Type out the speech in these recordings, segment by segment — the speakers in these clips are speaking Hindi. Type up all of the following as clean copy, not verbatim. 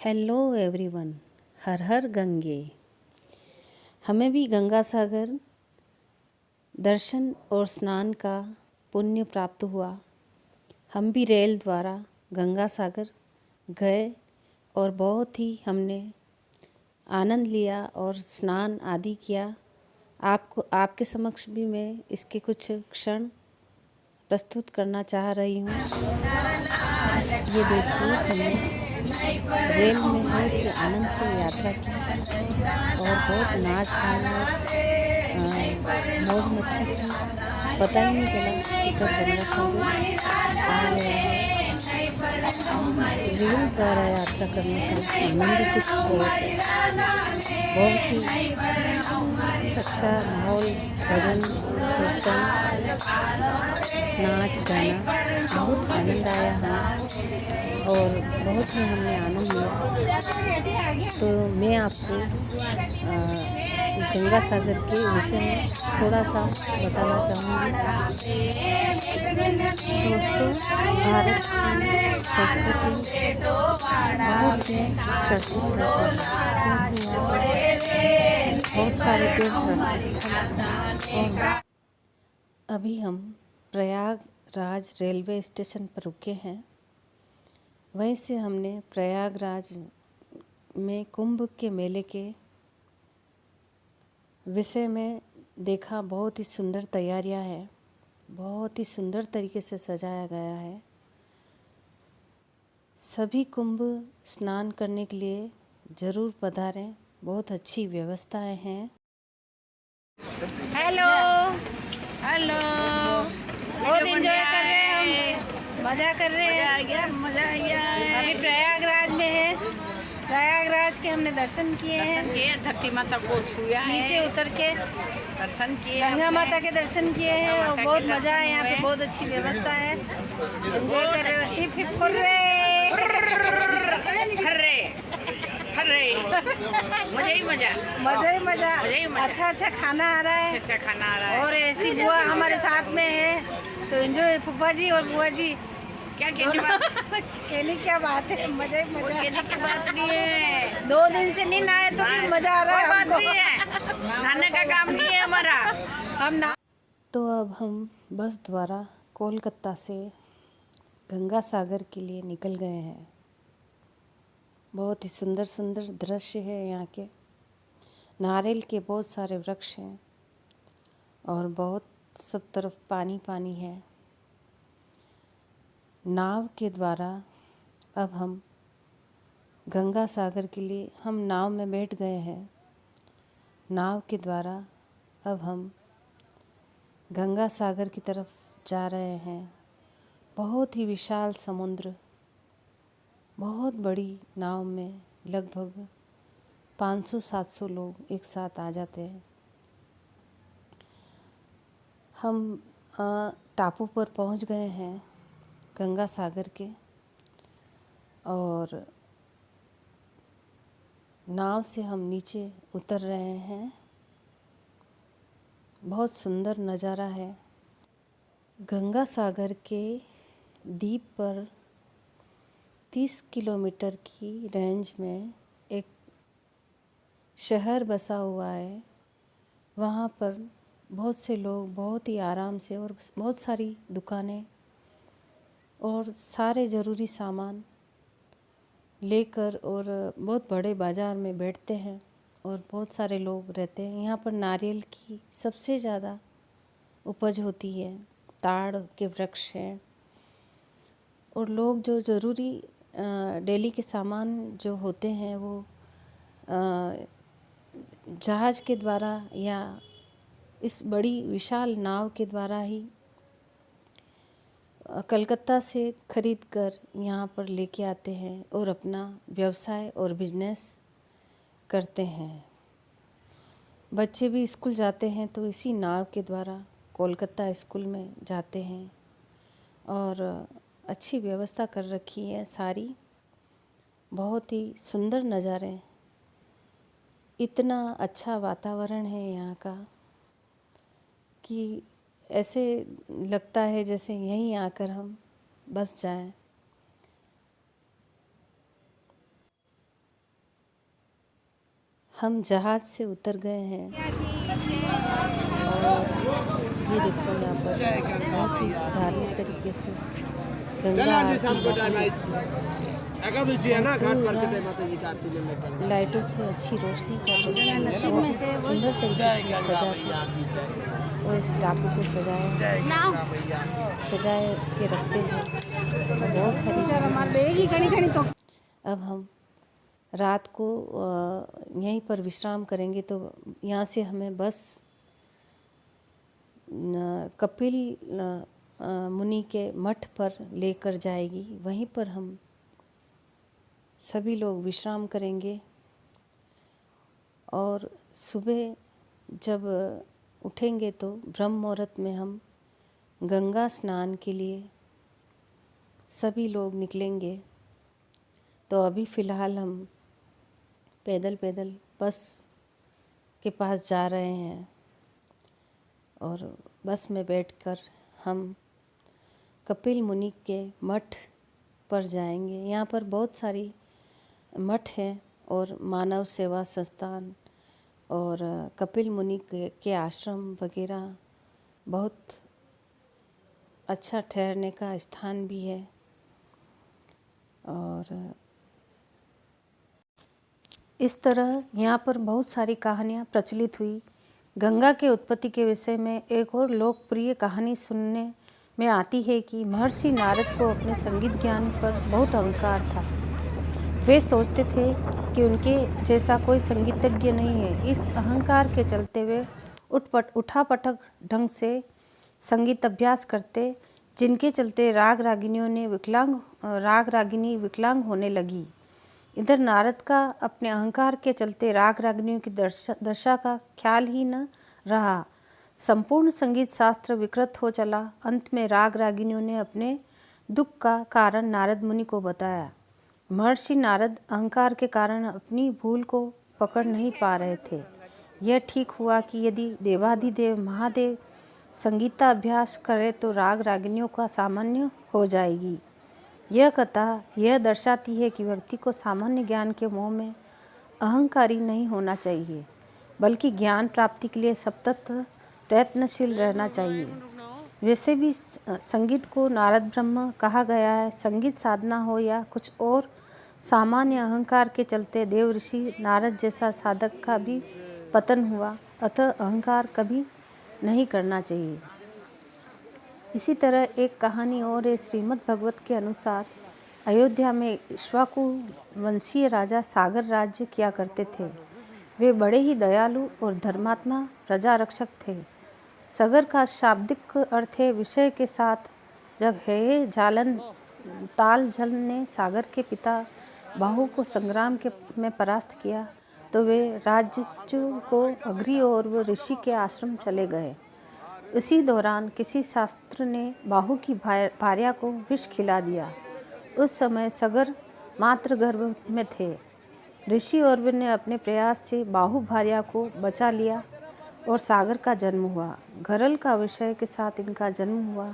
Hello everyone. हर हर गंगे। हमें भी गंगा सागर दर्शन और स्नान का पुण्य प्राप्त हुआ। हम भी रेल द्वारा गंगा सागर गए और बहुत ही हमने आनंद लिया और स्नान आदि किया। आपके समक्ष भी मैं इसके कुछ क्षण प्रस्तुत करना चाह रही हूँ। ये देखिए, हमने रेल में बहुत ही आनंद से यात्रा की और बहुत नाच गान और मौज मस्ती की। पता ही नहीं चला कि कब गंगा सागर आ गया है। रेल द्वारा यात्रा करने का आनंद ही कुछ और है। बहुत ही अच्छा माहौल, भजन कीर्तन, नाच गाना, बहुत आनंद आया हमें और बहुत ही हमने आनंद लिया। तो मैं आपको गंगा सागर के विषय में थोड़ा सा बताना चाहूँगी। दोस्तों, भारत की संस्कृति बहुत ही चर्चित रहता है, क्योंकि यहाँ पर बहुत सारे तीर्थ स्थल हैं। अभी हम प्रयागराज रेलवे स्टेशन पर रुके हैं। वहीं से हमने प्रयागराज में कुंभ के मेले के विषय में देखा। बहुत ही सुंदर तैयारियां हैं, बहुत ही सुंदर तरीके से सजाया गया है। सभी कुंभ स्नान करने के लिए ज़रूर पधारें। बहुत अच्छी व्यवस्थाएं हैं। हेलो हेलो, बहुत एंजॉय कर रहे हैं हम, मज़ा कर रहे हैं। मज़ा आ गया। अभी प्रयागराज में है। प्रयागराज के हमने दर्शन किए हैं। धरती माता को छुआ है, नीचे उतर के दर्शन किए, गंगा माता के दर्शन किए हैं और बहुत मज़ा है। यहाँ पे बहुत अच्छी व्यवस्था है। एंजॉय कर रहे हैं। Hip hip hurray, hooray hooray, मजा ही मजा, मज़ा ही मज़ा। मजा ही मजा। अच्छा खाना आ रहा है, अच्छा खाना आ रहा है। और ऐसी बुआ हमारे साथ में है तो एंजॉय। फूफा जी और बुआ जी क्या कहने बात, कहने क्या बात है, मजा ही मजा। कहने की बात नहीं है। 2 दिन से नहीं नहाए तो भी मजा आ रहा है। बात नहीं है, नहाने का काम नहीं है हमारा। हम ना तो अब हम बस द्वारा कोलकाता से गंगा सागर के लिए निकल गए हैं। बहुत ही सुंदर सुंदर दृश्य है यहाँ के। नारियल के बहुत सारे वृक्ष हैं और बहुत सब तरफ पानी पानी है। नाव के द्वारा अब हम गंगा सागर के लिए हम नाव में बैठ गए हैं। नाव के द्वारा अब हम गंगा सागर की तरफ जा रहे हैं। बहुत ही विशाल समुद्र, बहुत बड़ी नाव में लगभग 500-700 लोग एक साथ आ जाते हैं। हम टापू पर पहुंच गए हैं गंगा सागर के, और नाव से हम नीचे उतर रहे हैं। बहुत सुंदर नज़ारा है। गंगा सागर के द्वीप पर 30 किलोमीटर की रेंज में एक शहर बसा हुआ है। वहाँ पर बहुत से लोग बहुत ही आराम से और बहुत सारी दुकानें और सारे ज़रूरी सामान लेकर और बहुत बड़े बाज़ार में बैठते हैं और बहुत सारे लोग रहते हैं। यहाँ पर नारियल की सबसे ज़्यादा उपज होती है। ताड़ के वृक्ष हैं और लोग जो ज़रूरी डेली के सामान जो होते हैं वो जहाज़ के द्वारा या इस बड़ी विशाल नाव के द्वारा ही कलकत्ता से खरीद कर यहाँ पर लेके आते हैं और अपना व्यवसाय और बिजनेस करते हैं। बच्चे भी स्कूल जाते हैं तो इसी नाव के द्वारा कोलकाता स्कूल में जाते हैं और अच्छी व्यवस्था कर रखी है सारी। बहुत ही सुंदर नज़ारे, इतना अच्छा वातावरण है यहाँ का कि ऐसे लगता है जैसे यहीं आकर हम बस जाएं। हम जहाज़ से उतर गए हैं और ये देखो यहाँ पर बहुत ही धार्मिक तरीके से गंगा आरती होती है। एकादशी है ना, घाट पर के माता जी का आरती लेने का लाइटों से अच्छी रोशनी कर रही है, बहुत ही सुंदर तरीके से सजा के और इस टापू को सजाए के रखते हैं। बहुत सारी अब हम रात को यहीं पर विश्राम करेंगे, तो यहाँ से हमें बस कपिल मुनि के मठ पर लेकर जाएगी। वहीं पर हम सभी लोग विश्राम करेंगे और सुबह जब उठेंगे तो ब्रह्म मुहूर्त में हम गंगा स्नान के लिए सभी लोग निकलेंगे। तो अभी फ़िलहाल हम पैदल पैदल बस के पास जा रहे हैं और बस में बैठकर हम कपिल मुनि के मठ पर जाएंगे। यहाँ पर बहुत सारी मठ हैं और मानव सेवा संस्थान और कपिल मुनि के आश्रम वगैरह, बहुत अच्छा ठहरने का स्थान भी है। और इस तरह यहाँ पर बहुत सारी कहानियाँ प्रचलित हुई। गंगा के उत्पत्ति के विषय में एक और लोकप्रिय कहानी सुनने में आती है कि महर्षि नारद को अपने संगीत ज्ञान पर बहुत अहंकार था। वे सोचते थे कि उनके जैसा कोई संगीतज्ञ नहीं है। इस अहंकार के चलते वे उठापटक ढंग से संगीत अभ्यास करते, जिनके चलते राग रागिनी विकलांग होने लगी। इधर नारद का अपने अहंकार के चलते राग रागिनियों की दशा का ख्याल ही न रहा। संपूर्ण संगीत शास्त्र विकृत हो चला। अंत में राग रागिनियों ने अपने दुख का कारण नारद मुनि को बताया। महर्षि नारद अहंकार के कारण अपनी भूल को पकड़ नहीं पा रहे थे। यह ठीक हुआ कि यदि देवाधिदेव महादेव संगीताभ्यास करे तो राग रागिनियों का सामान्य हो जाएगी। यह कथा यह दर्शाती है कि व्यक्ति को सामान्य ज्ञान के मोह में अहंकारी नहीं होना चाहिए, बल्कि ज्ञान प्राप्ति के लिए सतत प्रयत्नशील रहना चाहिए। वैसे भी संगीत को नारद ब्रह्म कहा गया है। संगीत साधना हो या कुछ और, सामान्य अहंकार के चलते देव ऋषि नारद जैसा साधक का भी पतन हुआ। अतः अहंकार कभी नहीं करना चाहिए। इसी तरह एक कहानी और है। श्रीमद् भागवत के अनुसार अयोध्या में इक्ष्वाकु वंशीय राजा सागर राज्य किया करते थे। वे बड़े ही दयालु और धर्मात्मा प्रजा रक्षक थे। सागर का शाब्दिक अर्थ है विषय के साथ। जब हे जालन तालजल ने सागर के पिता बाहु को संग्राम में परास्त किया तो वे राज्य को अग्रि और वो ऋषि के आश्रम चले गए। इसी दौरान किसी शास्त्र ने बाहु की भार्या को विष खिला दिया। उस समय सागर मात्र गर्भ में थे। ऋषि और ने अपने प्रयास से बाहु भार्या को बचा लिया और सागर का जन्म हुआ। घरल का विषय के साथ इनका जन्म हुआ,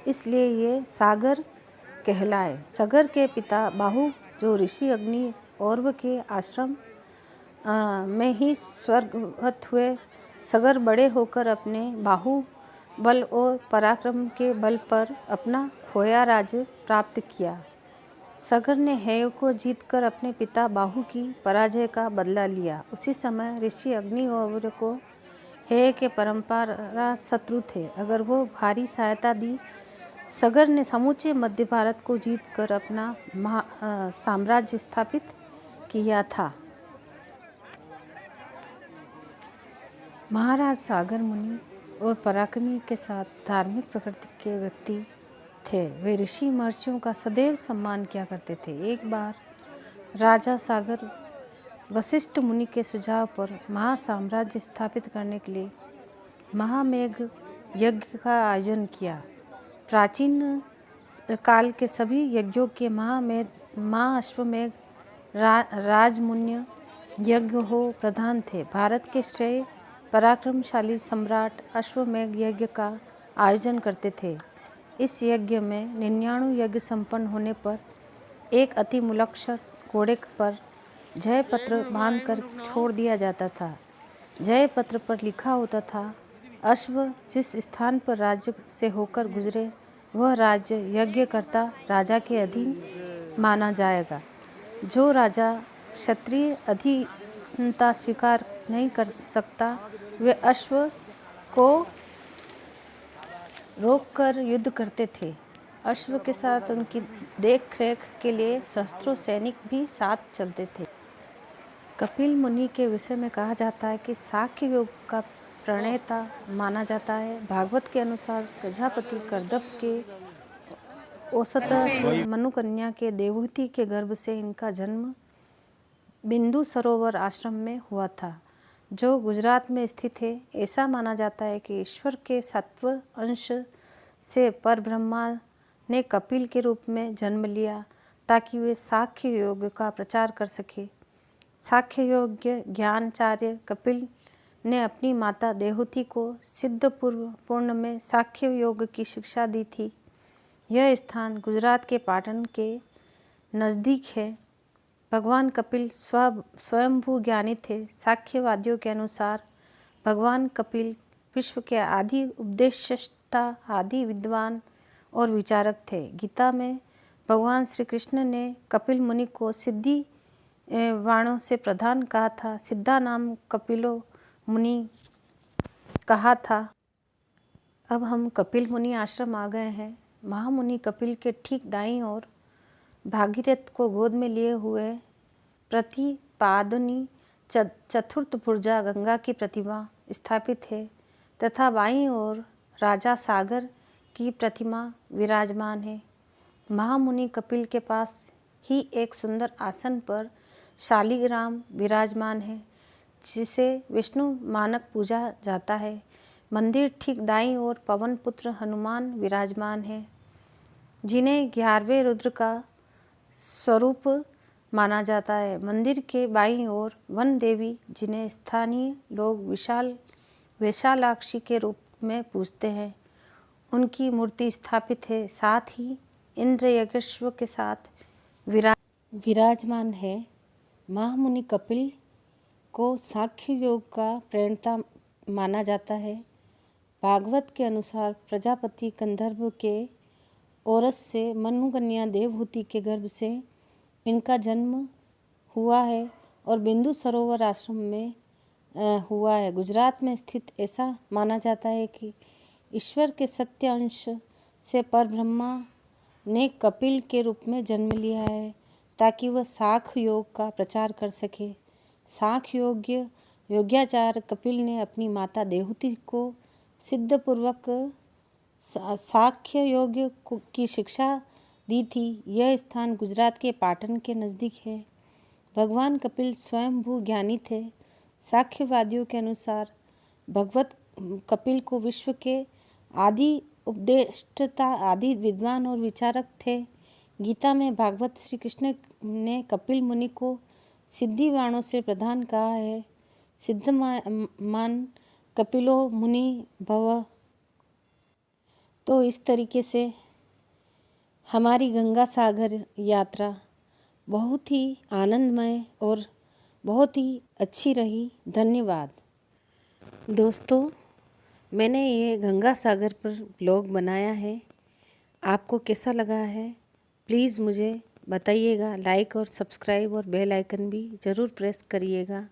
इसलिए ये सागर कहलाए। सागर के पिता बाहु जो ऋषि अग्नि औरव के आश्रम में ही स्वर्गगत हुए। सागर बड़े होकर अपने बाहु बल और पराक्रम के बल पर अपना खोया राज्य प्राप्त किया। सागर ने हेय को जीतकर अपने पिता बाहु की पराजय का बदला लिया। उसी समय ऋषि अग्नि औरव को हेय के परंपरा शत्रु थे। अगर वो भारी सहायता दी, सागर ने समूचे मध्य भारत को जीतकर अपना साम्राज्य स्थापित किया था। महाराज सागर मुनि और पराक्रमी के साथ धार्मिक प्रकृति के व्यक्ति थे। वे ऋषि महर्षियों का सदैव सम्मान किया करते थे। एक बार राजा सागर वशिष्ठ मुनि के सुझाव पर महासाम्राज्य स्थापित करने के लिए महामेघ यज्ञ का आयोजन किया। प्राचीन काल के सभी यज्ञों के महाअश्वमेघ राजमुन्य यज्ञ हो प्रधान थे। भारत के श्रेय पराक्रमशाली सम्राट अश्वमेघ यज्ञ का आयोजन करते थे। इस यज्ञ में 99 यज्ञ संपन्न होने पर एक अति मुलक्षण घोड़े पर जय पत्र बांधकर छोड़ दिया जाता था। जय पत्र पर लिखा होता था, अश्व जिस स्थान पर राज्य से होकर गुजरे वह राज्य यज्ञकर्ता राजा के अधीन माना जाएगा। जो राजा क्षत्रिय अधीनता स्वीकार नहीं कर सकता वे अश्व को रोककर युद्ध करते थे। अश्व के साथ उनकी देख रेख के लिए शस्त्रों सैनिक भी साथ चलते थे। कपिल मुनि के विषय में कहा जाता है कि साख्य योग का प्रणेता माना जाता है। भागवत के अनुसार प्रजापति कर्दम के औसत से मनुकन्या के देवहूति के गर्भ से इनका जन्म बिंदु सरोवर आश्रम में हुआ था, जो गुजरात में स्थित है। ऐसा माना जाता है कि ईश्वर के सत्व अंश से परब्रह्मा ने कपिल के रूप में जन्म लिया ताकि वे साख्य योग का प्रचार कर सके। साख्य योग्य ज्ञानाचार्य कपिल ने अपनी माता देवहूति को सिद्धपूर्ण में साख्य योग की शिक्षा दी थी। यह स्थान गुजरात के पाटन के नज़दीक है। भगवान कपिल स्वयंभू ज्ञानी थे। साख्यवादियों के अनुसार भगवान कपिल विश्व के आदि उपदेष्टा, आदि विद्वान और विचारक थे। गीता में भगवान श्री कृष्ण ने कपिल मुनि को सिद्धि वाणों से प्रधान कहा था। सिद्धा नाम कपिलो मुनि कहा था। अब हम कपिल मुनि आश्रम आ गए हैं। महामुनि कपिल के ठीक दाईं ओर भागीरथ को गोद में लिए हुए प्रतिपादनी चतुर्थ भुजा गंगा की प्रतिमा स्थापित है तथा बाईं ओर राजा सागर की प्रतिमा विराजमान है। महामुनि कपिल के पास ही एक सुंदर आसन पर शालिग्राम विराजमान है, जिसे विष्णु मानक पूजा जाता है। मंदिर ठीक दाईं ओर पवन पुत्र हनुमान विराजमान है, जिन्हें 11वें रुद्र का स्वरूप माना जाता है। मंदिर के बाईं ओर वन देवी, जिन्हें स्थानीय लोग वैशालाक्षी के रूप में पूजते हैं, उनकी मूर्ति स्थापित है। साथ ही इंद्र यज्ञश्व के साथ विराजमान है। महामुनि कपिल को साख्य योग का प्रणेता माना जाता है। भागवत के अनुसार प्रजापति कंदर्प के औरस से मनुकन्या देवहूति के गर्भ से इनका जन्म हुआ है और बिंदु सरोवर आश्रम में हुआ है। गुजरात में स्थित ऐसा माना जाता है कि ईश्वर के सत्य अंश से परब्रह्मा ने कपिल के रूप में जन्म लिया है ताकि वह साख्य योग का प्रचार कर सके। साख्य योग्याचार्य कपिल ने अपनी माता देवहूति को सिद्धपूर्वक साख्य योग की शिक्षा दी थी। यह स्थान गुजरात के पाटन के नज़दीक है। भगवान कपिल स्वयंभू ज्ञानी थे। साख्यवादियों के अनुसार भगवत कपिल को विश्व के आदि उपदेष्टा, आदि विद्वान और विचारक थे। गीता में भागवत श्री कृष्ण ने कपिल मुनि को सिद्धि वाणों से प्रधान कहा है। सिद्धमान कपिलो मुनि भव। तो इस तरीके से हमारी गंगा सागर यात्रा बहुत ही आनंदमय और बहुत ही अच्छी रही। धन्यवाद दोस्तों। मैंने ये गंगा सागर पर ब्लॉग बनाया है। आपको कैसा लगा है प्लीज़ मुझे बताइएगा। लाइक और सब्सक्राइब और बेल आइकन भी ज़रूर प्रेस करिएगा।